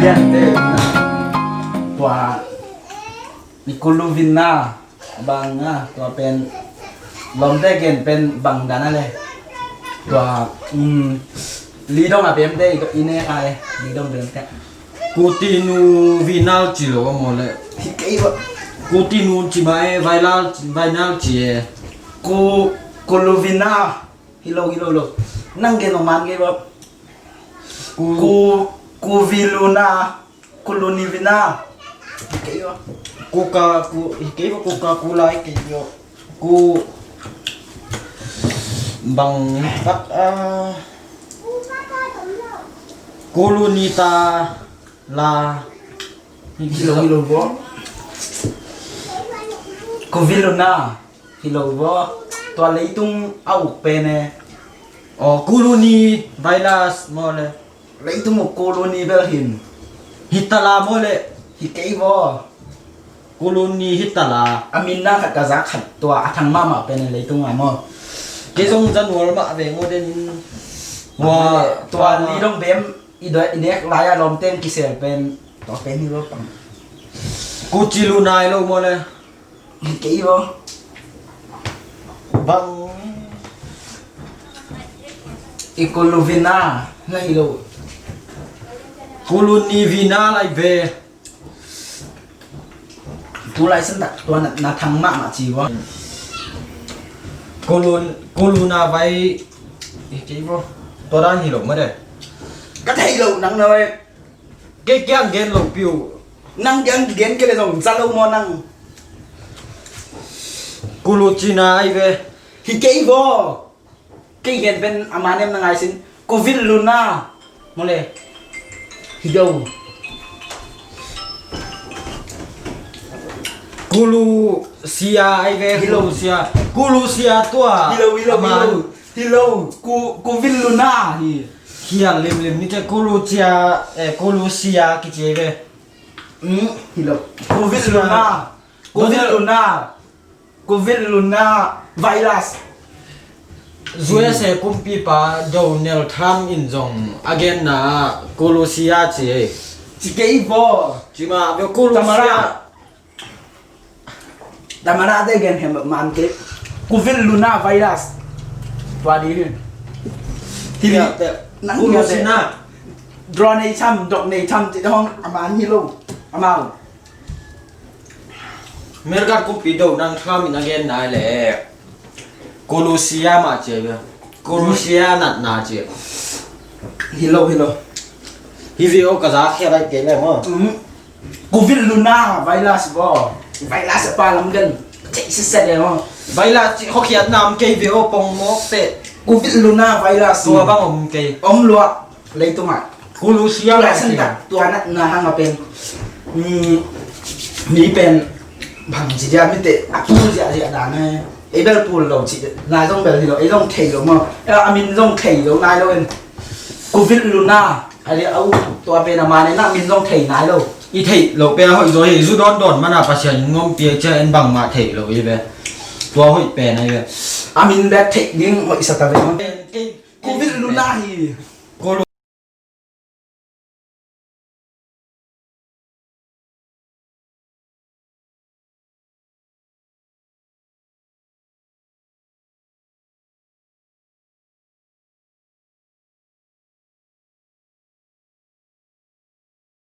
ยนเต้ตัวนิโคลูวินนาบางนะตัวเป็นลมได้เกินเป็นบางดานั่นเลยตัวลีดองอะเป็นเต้ก็อินเนอะไรลีดองเดินแค่ Continu vinal cilo mole. ที่เกี่ยว Continu ci mai vinal ci è. กูลูวินนาฮิโลนั่งเกินออกมาเกี่ยวกูวิลูนากูลูนิวินาที่เกี่ยว Coca Cola che io cu bang tak Colunita la ฮิโลวะกูวิลูนาฮิโลวะตัวเลยตุ้งเอาเป็นเน่ oh coloni virus mole เลยตุ้งมุกโคโลนีเบลหิน hitala mole ที่เกี่ยว coloni hitala อามินนาขัดกระซักขัดตัวทางมามาเป็นอะไรตุ้งอ่ะมั้ง ke song jan wal ma ve ngoden ว่าตัวลีดองเบมอีเด็กลายอารมณ์เต้นกิเซลเป็นตัวเป็นนี่ว่าปัง Kucilunai lo mole ที่เกี่ยว bang อีโคโลวินาไงโล coloni vinal ai ve ตัวไรสันตัดตัวน่ะทางมามาจีวะ coluna vai ke bro toran hi lo ma de ก็ไทยโลนังเลย ke kyang gen lo piu นั่งยังเรียนกันเลยส่งซาโลมอนั่ง kulucina ai ve ที่เกี่ยวเกี่ยวเป็นอามาเนมนังไงสินโควิดลูน่าโมเลยที่เดียว Kulusia ai ve kulusia tua ฮิโลกูวิลลูน่าฮี hian lim ni te kulusia ki che ve ฮิโลกูวิลลูน่าไวรัส zuya se kumpi pa do nel tham in jong again na kulusia che ที่เกี่ยว chima ve kulusia แต่มาได้กันเห็นแบบมันเก็บกูวิลลูน่าไวรัสตัวนี้ที่นี่นั่งอยู่ใน kulusina ดรอในช่ำดอกในช่ำที่ห้องอามาฮิโลอามา merkat kumpi do nang tham in again na le kulusia ma che ve kulusia nat na che ฮิโล hi vi o ka za khia dai ke le mo กูวิลลูน่าไวรัสบ่ไวรัสปาลำกันเจ๊สิเสร็จแล้ว baila ho khiat nam ke vi o pong mo pe กูวิลลูน่าไวรัส tua bang om ke อมลวกเลยตัวมา kulusia ตัว la สันดัตัวนั้นนะฮะมาเป็นมีเป็นผังจีจ้าไม่เตะปูจีจีด่าไงไอ้เบลปูเราจีนายต้องเบลที่เราไอ้ต้องเทเรามาอามินต้องเทเรานายเราเป็นกูวิลลูน่าไอ้เดี๋ยวเอาตัวเป็นอามาในนั้นมินต้องเทนายเรา i thei lo pe hoi zo hi zu don mana pasian ngom pie cha en bang ma thei lo i be tua hoi pe nai be อามินแบบเทคนิ่งหอยสตาร์เวลกูวิลลูน่าฮี